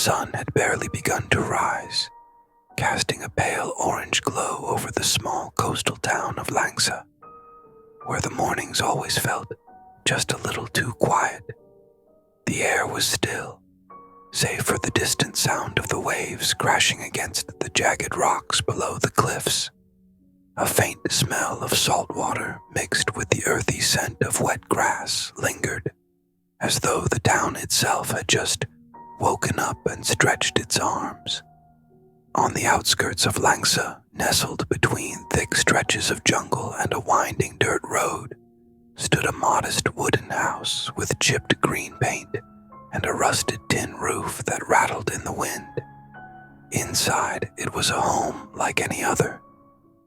sun had barely begun to rise, casting a pale orange glow over the small coastal town of Langsa, where the mornings always felt just a little too quiet. The air was still, save for the distant sound of the waves crashing against the jagged rocks below the cliffs. A faint smell of salt water mixed with the earthy scent of wet grass lingered, as though the town itself had just woken up and stretched its arms. On the outskirts of Langsa, nestled between thick stretches of jungle and a winding dirt road, stood a modest wooden house with chipped green paint and a rusted tin roof that rattled in the wind. Inside, it was a home like any other,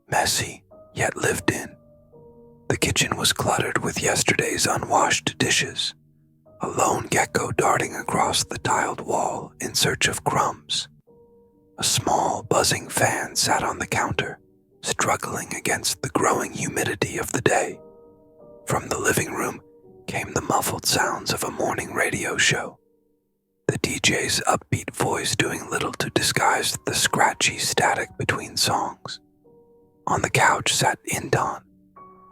messy yet lived in. The kitchen was cluttered with yesterday's unwashed dishes, a lone gecko darting across the tiled wall in search of crumbs. A small, buzzing fan sat on the counter, struggling against the growing humidity of the day. From the living room came the muffled sounds of a morning radio show, the DJ's upbeat voice doing little to disguise the scratchy static between songs. On the couch sat Intan,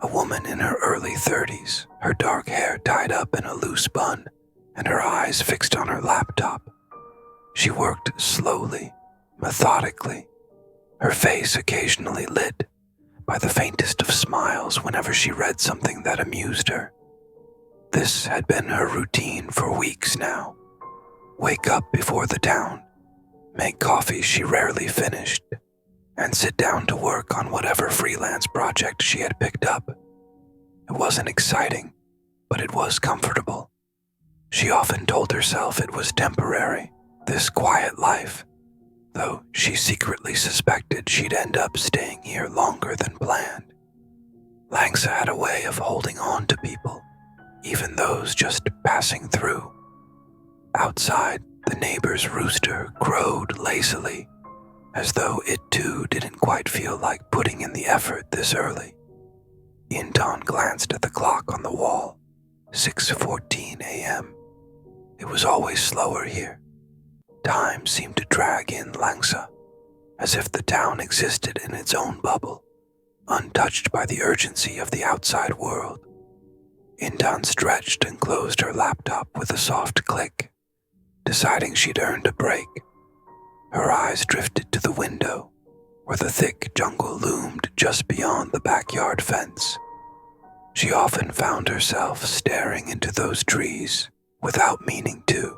a woman in her early 30s, her dark hair tied up in a loose bun and her eyes fixed on her laptop. She worked slowly, methodically, her face occasionally lit by the faintest of smiles whenever she read something that amused her. This had been her routine for weeks now. Wake up before the town, make coffee she rarely finished, and sit down to work on whatever freelance project she had picked up. It wasn't exciting, but it was comfortable. She often told herself it was temporary, this quiet life, though she secretly suspected she'd end up staying here longer than planned. Langsa had a way of holding on to people, even those just passing through. Outside, the neighbor's rooster crowed lazily, as though it too didn't quite feel like putting in the effort this early. Intan glanced at the clock on the wall, 6:14 a.m. It was always slower here. Time seemed to drag in Langsa, as if the town existed in its own bubble, untouched by the urgency of the outside world. Intan stretched and closed her laptop with a soft click, deciding she'd earned a break. Her eyes drifted to the window, where the thick jungle loomed just beyond the backyard fence. She often found herself staring into those trees without meaning to,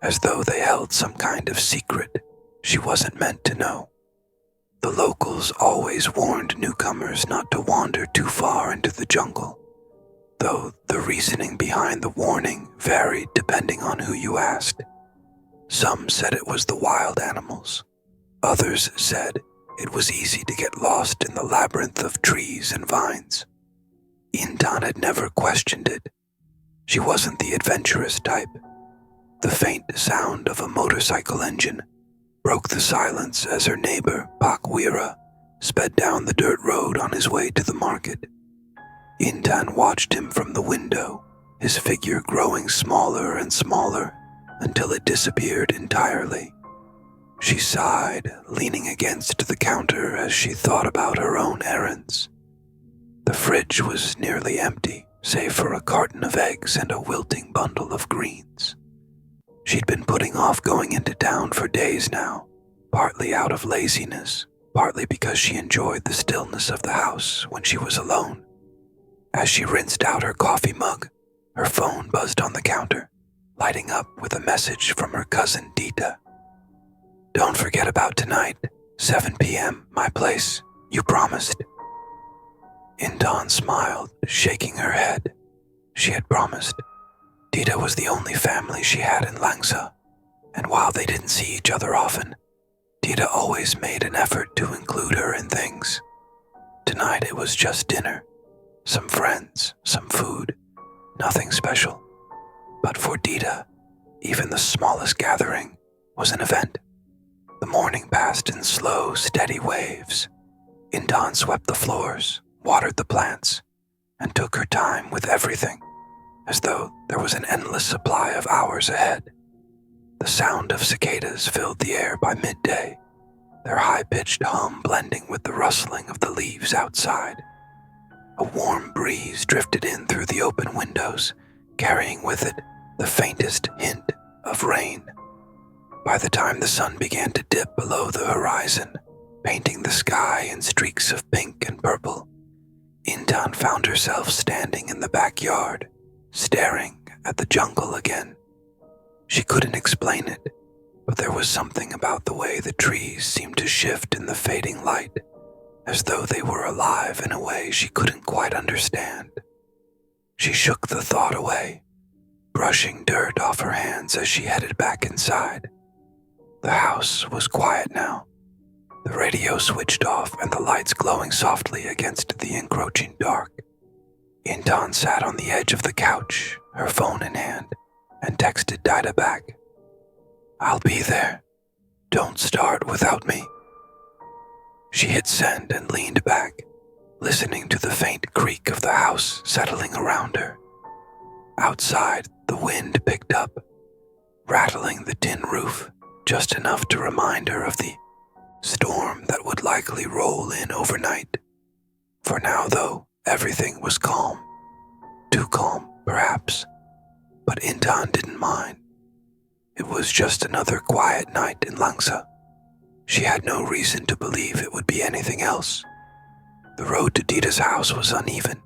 as though they held some kind of secret she wasn't meant to know. The locals always warned newcomers not to wander too far into the jungle, though the reasoning behind the warning varied depending on who you asked. Some said it was the wild animals. Others said it was easy to get lost in the labyrinth of trees and vines. Intan had never questioned it. She wasn't the adventurous type. The faint sound of a motorcycle engine broke the silence as her neighbor, Pakwira, sped down the dirt road on his way to the market. Intan watched him from the window, his figure growing smaller and smaller until it disappeared entirely. She sighed, leaning against the counter as she thought about her own errands. The fridge was nearly empty, save for a carton of eggs and a wilting bundle of greens. She'd been putting off going into town for days now, partly out of laziness, partly because she enjoyed the stillness of the house when she was alone. As she rinsed out her coffee mug, her phone buzzed on the counter, lighting up with a message from her cousin Dita. "Don't forget about tonight, 7 p.m., my place. You promised." Intan smiled, shaking her head. She had promised. Dita was the only family she had in Langsa, and while they didn't see each other often, Dita always made an effort to include her in things. Tonight it was just dinner, some friends, some food, nothing special. But for Dita, even the smallest gathering was an event. The morning passed in slow, steady waves. Intan swept the floors, watered the plants, and took her time with everything, as though there was an endless supply of hours ahead. The sound of cicadas filled the air by midday, their high-pitched hum blending with the rustling of the leaves outside. A warm breeze drifted in through the open windows, carrying with it the faintest hint of rain. By the time the sun began to dip below the horizon, painting the sky in streaks of pink and purple, Intan found herself standing in the backyard, staring at the jungle again. She couldn't explain it, but there was something about the way the trees seemed to shift in the fading light, as though they were alive in a way she couldn't quite understand. She shook the thought away, brushing dirt off her hands as she headed back inside. The house was quiet now, the radio switched off and the lights glowing softly against the encroaching dark. Intan sat on the edge of the couch, her phone in hand, and texted Dita back. "I'll be there. Don't start without me." She hit send and leaned back, listening to the faint creak of the house settling around her. Outside, the wind picked up, rattling the tin roof just enough to remind her of the storm that would likely roll in overnight. For now, though, everything was calm. Too calm, perhaps, but Intan didn't mind. It was just another quiet night in Langsa. She had no reason to believe it would be anything else. The road to Dita's house was uneven,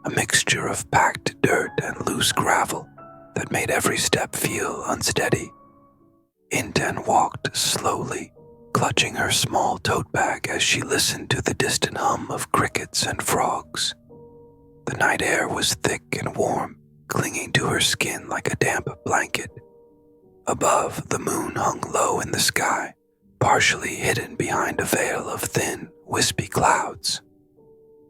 a mixture of packed dirt and loose gravel that made every step feel unsteady. Intan walked slowly, clutching her small tote bag as she listened to the distant hum of crickets and frogs. The night air was thick and warm, clinging to her skin like a damp blanket. Above, the moon hung low in the sky, partially hidden behind a veil of thin, wispy clouds.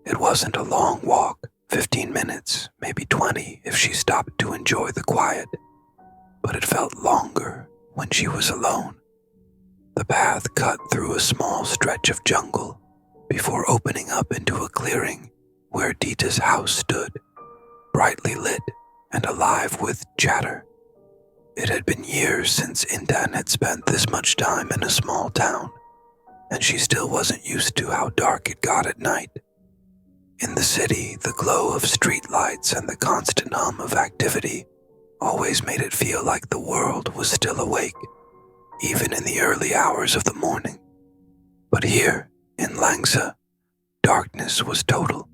It wasn't a long walk, 15 minutes, maybe 20 if she stopped to enjoy the quiet, but it felt longer when she was alone. The path cut through a small stretch of jungle before opening up into a clearing where Dita's house stood, brightly lit and alive with chatter. It had been years since Intan had spent this much time in a small town, and she still wasn't used to how dark it got at night. In the city, the glow of street lights and the constant hum of activity always made it feel like the world was still awake, even in the early hours of the morning. But here, in Langsa, darkness was total.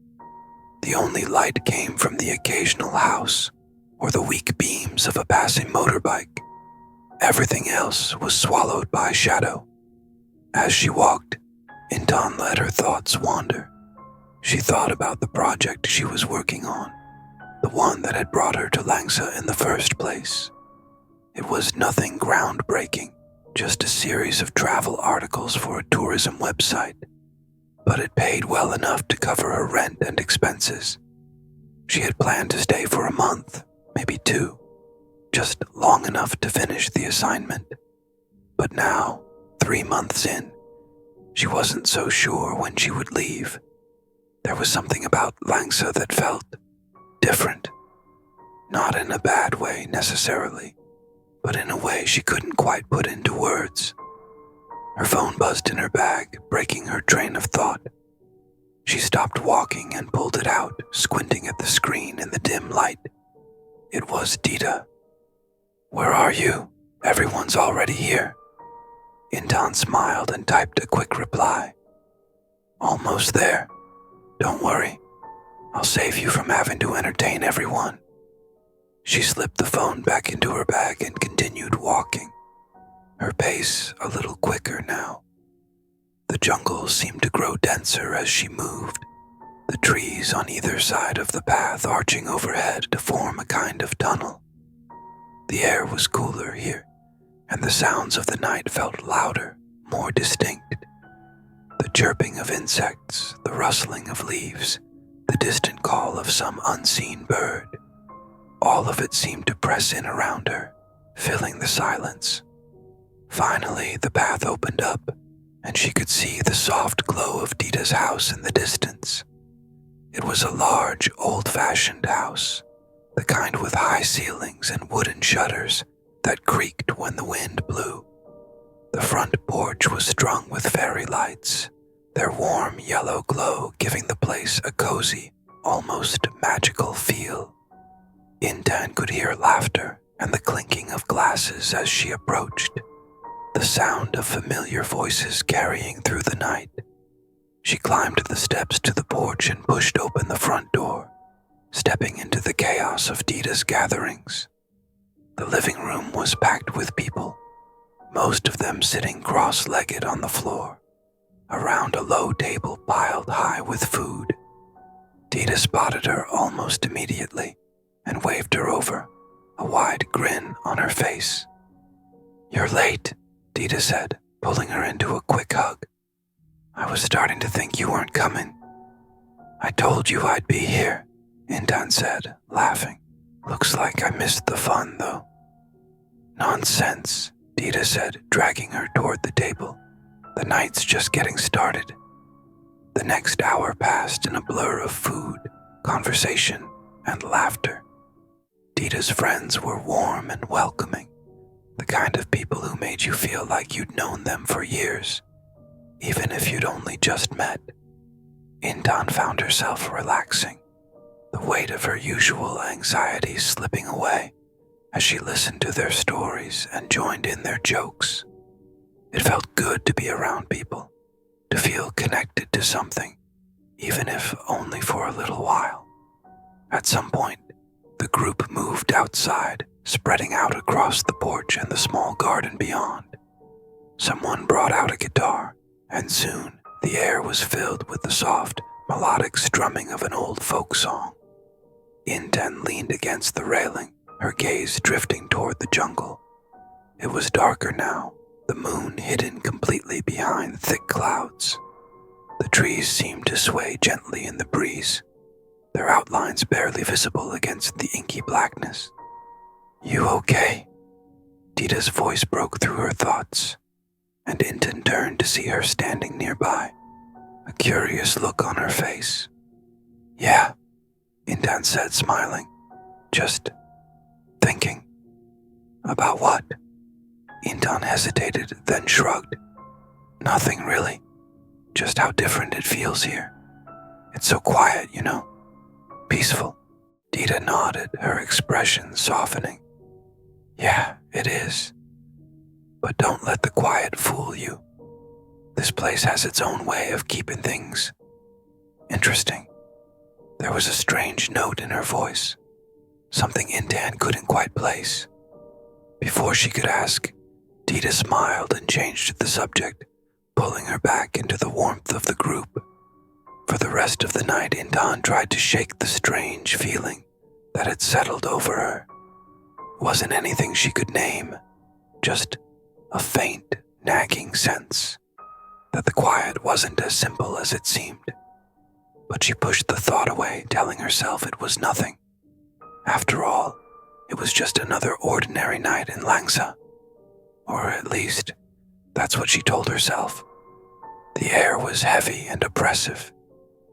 The only light came from the occasional house or the weak beams of a passing motorbike. Everything else was swallowed by shadow. As she walked, Intan let her thoughts wander. She thought about the project she was working on, the one that had brought her to Langsa in the first place. It was nothing groundbreaking, just a series of travel articles for a tourism website, but it paid well enough to cover her rent and expenses. She had planned to stay for a month, maybe 2, just long enough to finish the assignment. But now, 3 months in, she wasn't so sure when she would leave. There was something about Langsa that felt different. Not in a bad way necessarily, but in a way she couldn't quite put into words. Her phone buzzed in her bag, breaking her train of thought. She stopped walking and pulled it out, squinting at the screen in the dim light. It was Dita. "Where are you? Everyone's already here." Intan smiled and typed a quick reply. "Almost there. Don't worry. I'll save you from having to entertain everyone." She slipped the phone back into her bag and continued walking, her pace a little quicker now. The jungle seemed to grow denser as she moved, the trees on either side of the path arching overhead to form a kind of tunnel. The air was cooler here, and the sounds of the night felt louder, more distinct. The chirping of insects, the rustling of leaves, the distant call of some unseen bird. All of it seemed to press in around her, filling the silence. Finally, the path opened up, and she could see the soft glow of Dita's house in the distance. It was a large, old-fashioned house, the kind with high ceilings and wooden shutters that creaked when the wind blew. The front porch was strung with fairy lights, their warm yellow glow giving the place a cozy, almost magical feel. Intan could hear laughter and the clinking of glasses as she approached, the sound of familiar voices carrying through the night. She climbed the steps to the porch and pushed open the front door, stepping into the chaos of Dita's gatherings. The living room was packed with people, most of them sitting cross-legged on the floor, around a low table piled high with food. Dita spotted her almost immediately and waved her over, a wide grin on her face. "You're late," Dita said, pulling her into a quick hug. "I was starting to think you weren't coming." "I told you I'd be here," Intan said, laughing. "Looks like I missed the fun, though." "Nonsense," Dita said, dragging her toward the table. "The night's just getting started." The next hour passed in a blur of food, conversation, and laughter. Dita's friends were warm and welcoming, the kind of people who made you feel like you'd known them for years, even if you'd only just met. Intan found herself relaxing, the weight of her usual anxiety slipping away as she listened to their stories and joined in their jokes. It felt good to be around people, to feel connected to something, even if only for a little while. At some point, the group moved outside, spreading out across the porch and the small garden beyond. Someone brought out a guitar, and soon the air was filled with the soft, melodic strumming of an old folk song. Intan leaned against the railing, her gaze drifting toward the jungle. It was darker now, the moon hidden completely behind thick clouds. The trees seemed to sway gently in the breeze, their outlines barely visible against the inky blackness. "You okay?" Dita's voice broke through her thoughts, and Intan turned to see her standing nearby, a curious look on her face. "Yeah," Intan said, smiling. "Just thinking." "About what?" Intan hesitated, then shrugged. "Nothing really. Just how different it feels here. It's so quiet, you know. Peaceful." Dita nodded, her expression softening. "Yeah, it is. But don't let the quiet fool you. This place has its own way of keeping things interesting." There was a strange note in her voice, something Intan couldn't quite place. Before she could ask, Dita smiled and changed the subject, pulling her back into the warmth of the group. For the rest of the night, Intan tried to shake the strange feeling that had settled over her. It wasn't anything she could name, just a faint, nagging sense that the quiet wasn't as simple as it seemed. But she pushed the thought away, telling herself it was nothing. After all, it was just another ordinary night in Langsa. Or at least, that's what she told herself. The air was heavy and oppressive,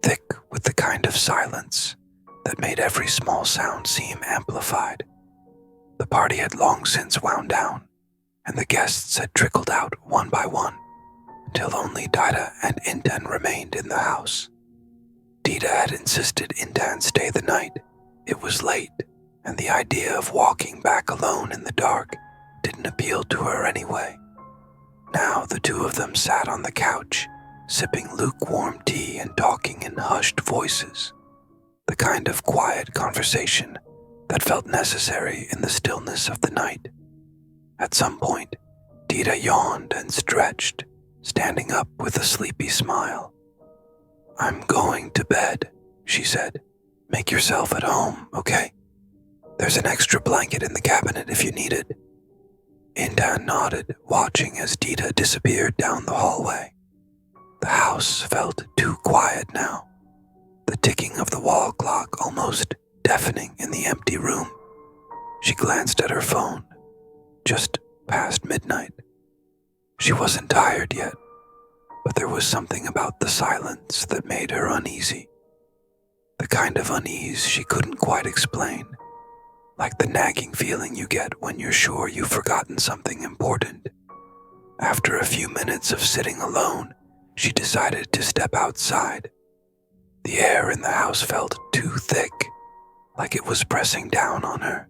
thick with the kind of silence that made every small sound seem amplified. The party had long since wound down, and the guests had trickled out one by one, until only Dita and Intan remained in the house. Dita had insisted Intan stay the night. It was late, and the idea of walking back alone in the dark didn't appeal to her anyway. Now the two of them sat on the couch, sipping lukewarm tea and talking in hushed voices, the kind of quiet conversation that felt necessary in the stillness of the night. At some point, Dita yawned and stretched, standing up with a sleepy smile. "I'm going to bed," she said. "Make yourself at home, okay? There's an extra blanket in the cabinet if you need it." Intan nodded, watching as Dita disappeared down the hallway. The house felt too quiet now, the ticking of the wall clock almost deafening in the empty room. She glanced at her phone. Just past midnight. She wasn't tired yet, but there was something about the silence that made her uneasy. The kind of unease she couldn't quite explain, like the nagging feeling you get when you're sure you've forgotten something important. After a few minutes of sitting alone, she decided to step outside. The air in the house felt too thick, like it was pressing down on her,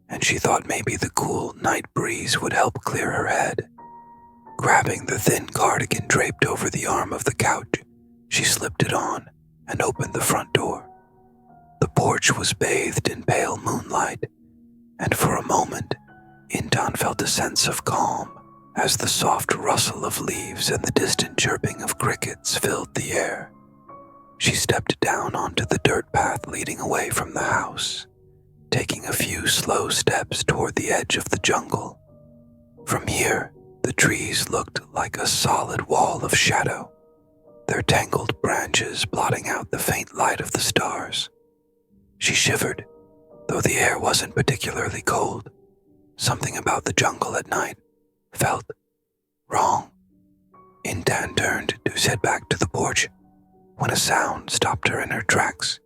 and she thought maybe the cool night breeze would help clear her head. Grabbing the thin cardigan draped over the arm of the couch, she slipped it on and opened the front door. The porch was bathed in pale moonlight, and for a moment, Intan felt a sense of calm as the soft rustle of leaves and the distant chirping of crickets filled the air. She stepped down onto the dirt path leading away from the house, taking a few slow steps toward the edge of the jungle. From here, the trees looked like a solid wall of shadow, their tangled branches blotting out the faint light of the stars. She shivered, though the air wasn't particularly cold. Something about the jungle at night felt wrong. Intan turned to head back to the porch when a sound stopped her in her tracks.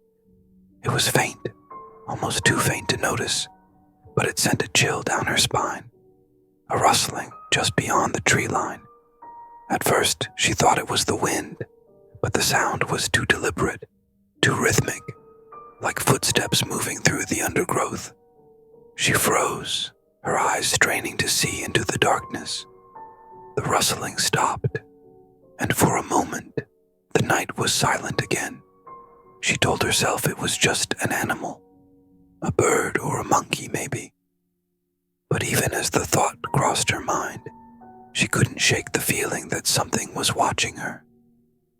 It was faint, almost too faint to notice, but it sent a chill down her spine, a rustling just beyond the tree line. At first, she thought it was the wind, but the sound was too deliberate, too rhythmic, like footsteps moving through the undergrowth. She froze, her eyes straining to see into the darkness. The rustling stopped, and for a moment, the night was silent again. She told herself it was just an animal, a bird or a monkey maybe. But even as the thought crossed her mind, she couldn't shake the feeling that something was watching her.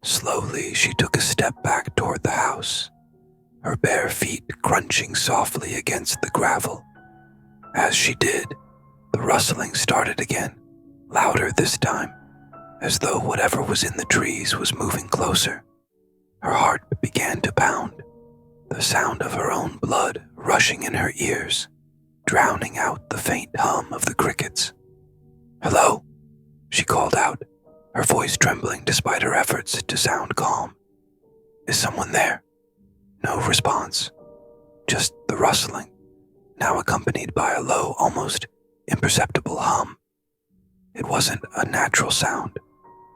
Slowly, she took a step back toward the house, her bare feet crunching softly against the gravel. As she did, the rustling started again, louder this time, as though whatever was in the trees was moving closer. Her heart began to pound, the sound of her own blood rushing in her ears, drowning out the faint hum of the crickets. "Hello?" she called out, her voice trembling despite her efforts to sound calm. "Is someone there?" No response, just the rustling, now accompanied by a low, almost imperceptible hum. It wasn't a natural sound,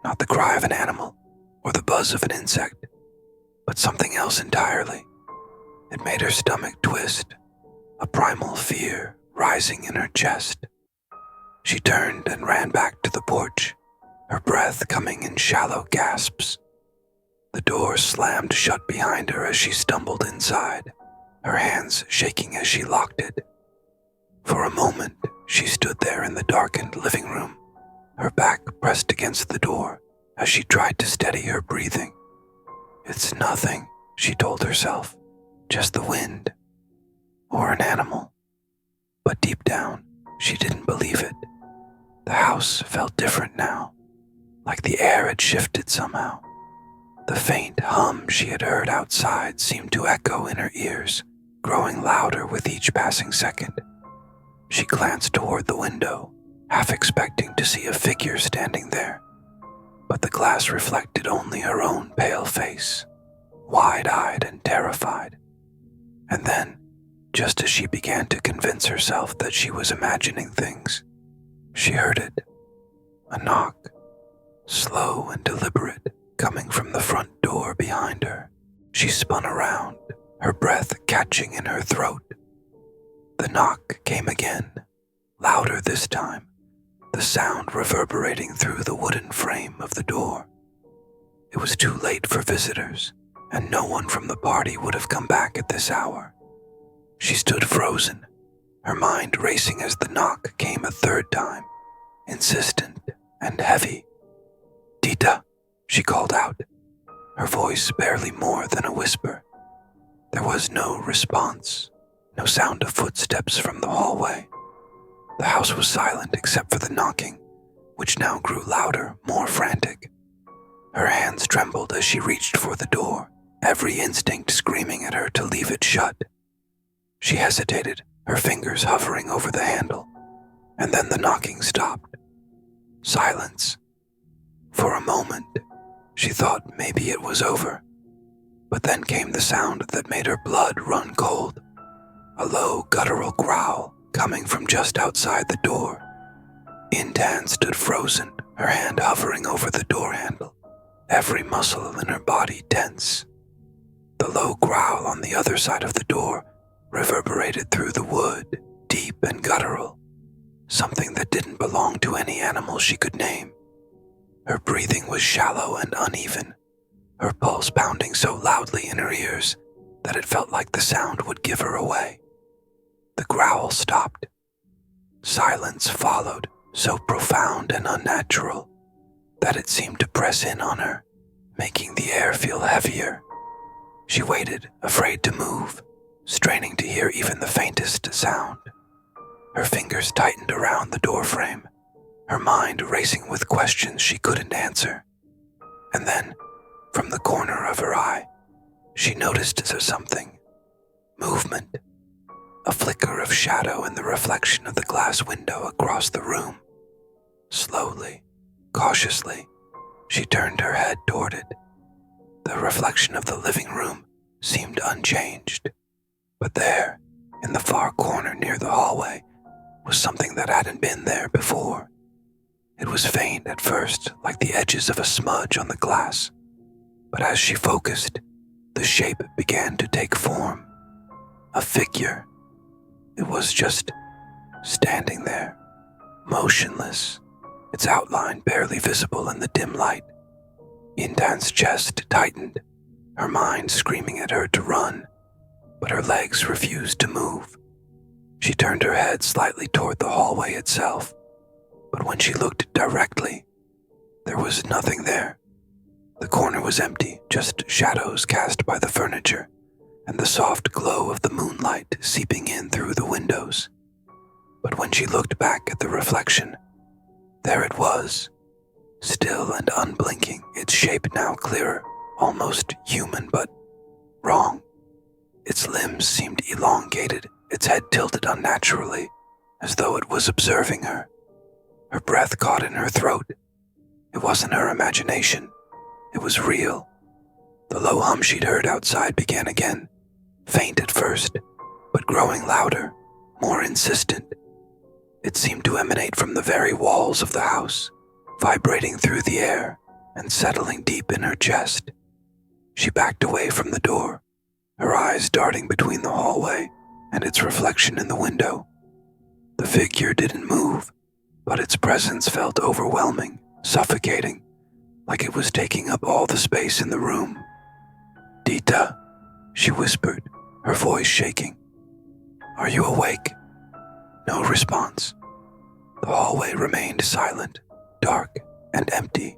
not the cry of an animal or the buzz of an insect, but something else entirely. It made her stomach twist, a primal fear rising in her chest. She turned and ran back to the porch, her breath coming in shallow gasps. The door slammed shut behind her as she stumbled inside, her hands shaking as she locked it. For a moment, she stood there in the darkened living room, her back pressed against the door as she tried to steady her breathing. "It's nothing," she told herself, "just the wind. Or an animal." But deep down, she didn't believe it. The house felt different now, like the air had shifted somehow. The faint hum she had heard outside seemed to echo in her ears, growing louder with each passing second. She glanced toward the window, half expecting to see a figure standing there, but the glass reflected only her own pale face, wide-eyed and terrified. And then, just as she began to convince herself that she was imagining things, she heard it. A knock, slow and deliberate, coming from the front door behind her. She spun around, her breath catching in her throat. The knock came again, louder this time, the sound reverberating through the wooden frame of the door. It was too late for visitors, and no one from the party would have come back at this hour. She stood frozen, her mind racing as the knock came a third time, insistent and heavy. "Dita," she called out, her voice barely more than a whisper. There was no response, no sound of footsteps from the hallway. The house was silent except for the knocking, which now grew louder, more frantic. Her hands trembled as she reached for the door, every instinct screaming at her to leave it shut. She hesitated, her fingers hovering over the handle, and then the knocking stopped. Silence. For a moment, she thought maybe it was over, but then came the sound that made her blood run cold. a low guttural growl coming from just outside the door. Intan stood frozen, her hand hovering over the door handle, every muscle in her body tense. The low growl on the other side of the door reverberated through the wood, deep and guttural, something that didn't belong to any animal she could name. Her breathing was shallow and uneven, her pulse pounding so loudly in her ears that it felt like the sound would give her away. The growl stopped. Silence followed, so profound and unnatural that it seemed to press in on her, making the air feel heavier. She waited, afraid to move, straining to hear even the faintest sound. Her fingers tightened around the doorframe, her mind racing with questions she couldn't answer. And then, from the corner of her eye, she noticed something. Movement. A flicker of shadow in the reflection of the glass window across the room. Slowly, cautiously, she turned her head toward it. The reflection of the living room seemed unchanged, but there, in the far corner near the hallway, was something that hadn't been there before. It was faint at first, like the edges of a smudge on the glass, but as she focused, the shape began to take form. A figure. It was just standing there, motionless, its outline barely visible in the dim light. Intan's chest tightened, her mind screaming at her to run, but her legs refused to move. She turned her head slightly toward the hallway itself, but when she looked directly, there was nothing there. The corner was empty, just shadows cast by the furniture, and the soft glow of the moonlight seeping in through the windows. But when she looked back at the reflection, there it was, still and unblinking, its shape now clearer, almost human but wrong. Its limbs seemed elongated, its head tilted unnaturally, as though it was observing her. Her breath caught in her throat. It wasn't her imagination. It was real. The low hum she'd heard outside began again, faint at first, but growing louder, more insistent. It seemed to emanate from the very walls of the house, vibrating through the air and settling deep in her chest. She backed away from the door, her eyes darting between the hallway and its reflection in the window. The figure didn't move, but its presence felt overwhelming, suffocating, like it was taking up all the space in the room. "Dita," she whispered, her voice shaking. "Are you awake?" No response. The hallway remained silent, dark, and empty.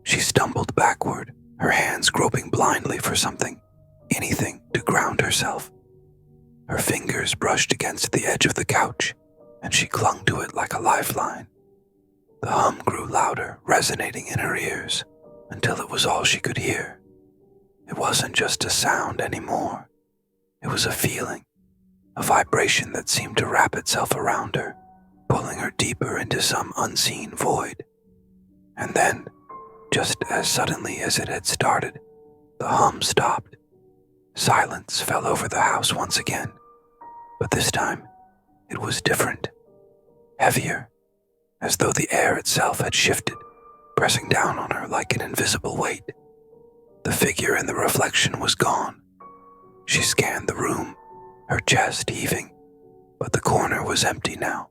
She stumbled backward, her hands groping blindly for something, anything to ground herself. Her fingers brushed against the edge of the couch, and she clung to it like a lifeline. The hum grew louder, resonating in her ears, until it was all she could hear. It wasn't just a sound anymore. It was a feeling, a vibration that seemed to wrap itself around her, pulling her deeper into some unseen void. And then, just as suddenly as it had started, the hum stopped. Silence fell over the house once again, but this time it was different, heavier, as though the air itself had shifted, pressing down on her like an invisible weight. The figure in the reflection was gone. She scanned the room, her chest heaving, but the corner was empty now,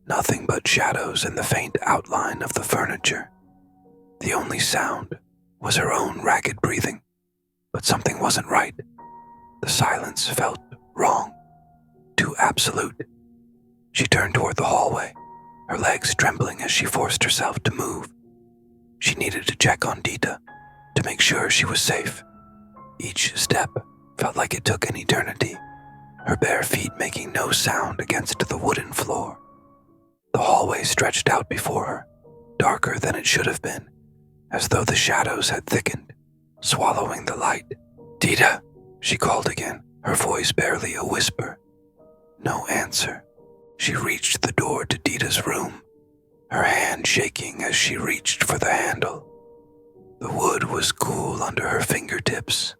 nothing but shadows and the faint outline of the furniture. The only sound was her own ragged breathing, but something wasn't right. The silence felt wrong, too absolute. She turned toward the hallway, her legs trembling as she forced herself to move. She needed to check on Dita, to make sure she was safe. Each step felt like it took an eternity, her bare feet making no sound against the wooden floor. The hallway stretched out before her, darker than it should have been, as though the shadows had thickened, swallowing the light. "Dita," she called again, her voice barely a whisper. No answer. She reached the door to Dita's room, her hand shaking as she reached for the handle. The wood was cool under her fingertips,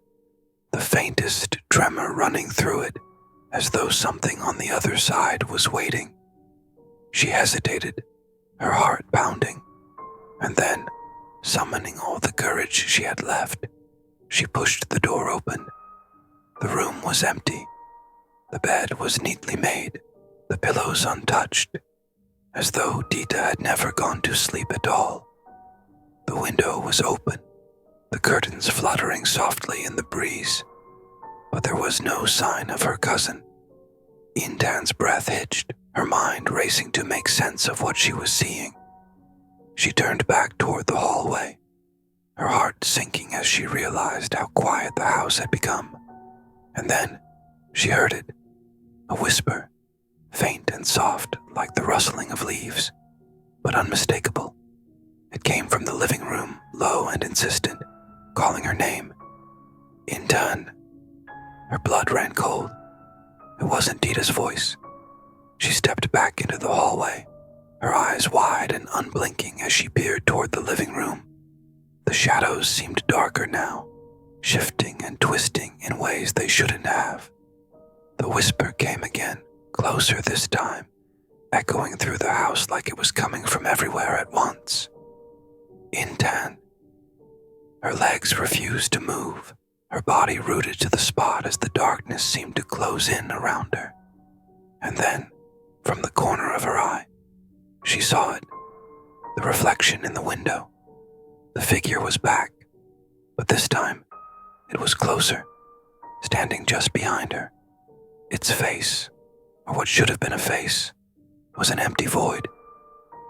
the faintest tremor running through it, as though something on the other side was waiting. She hesitated, her heart pounding, and then, summoning all the courage she had left, she pushed the door open. The room was empty. The bed was neatly made, the pillows untouched, as though Dita had never gone to sleep at all. The window was open, the curtains fluttering softly in the breeze, but there was no sign of her cousin. Intan's breath hitched, her mind racing to make sense of what she was seeing. She turned back toward the hallway, her heart sinking as she realized how quiet the house had become. And then she heard it, a whisper, faint and soft like the rustling of leaves, but unmistakable. It came from the living room, low and insistent, calling her name. Intan. Her blood ran cold. It wasn't Dita's voice. She stepped back into the hallway, her eyes wide and unblinking as she peered toward the living room. The shadows seemed darker now, shifting and twisting in ways they shouldn't have. The whisper came again, closer this time, echoing through the house like it was coming from everywhere at once. Intan. Her legs refused to move, her body rooted to the spot as the darkness seemed to close in around her. And then, from the corner of her eye, she saw it, the reflection in the window. The figure was back, but this time it was closer, standing just behind her. Its face, or what should have been a face, was an empty void,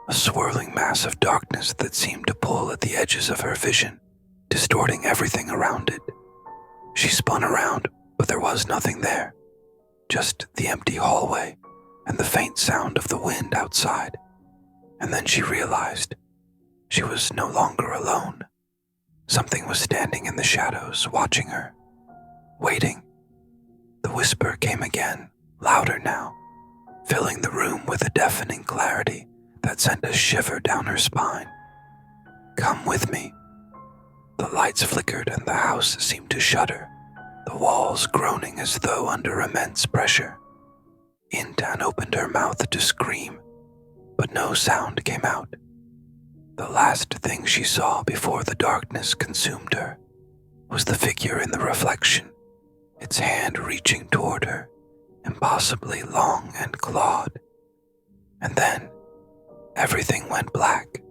a swirling mass of darkness that seemed to pull at the edges of her vision, distorting everything around it. She spun around, but there was nothing there, just the empty hallway and the faint sound of the wind outside. And then she realized she was no longer alone. Something was standing in the shadows, watching her, waiting. The whisper came again, louder now, filling the room with a deafening clarity that sent a shiver down her spine. Come with me. The lights flickered and the house seemed to shudder, the walls groaning as though under immense pressure. Intan opened her mouth to scream, but no sound came out. The last thing she saw before the darkness consumed her was the figure in the reflection, its hand reaching toward her, impossibly long and clawed. And then everything went black.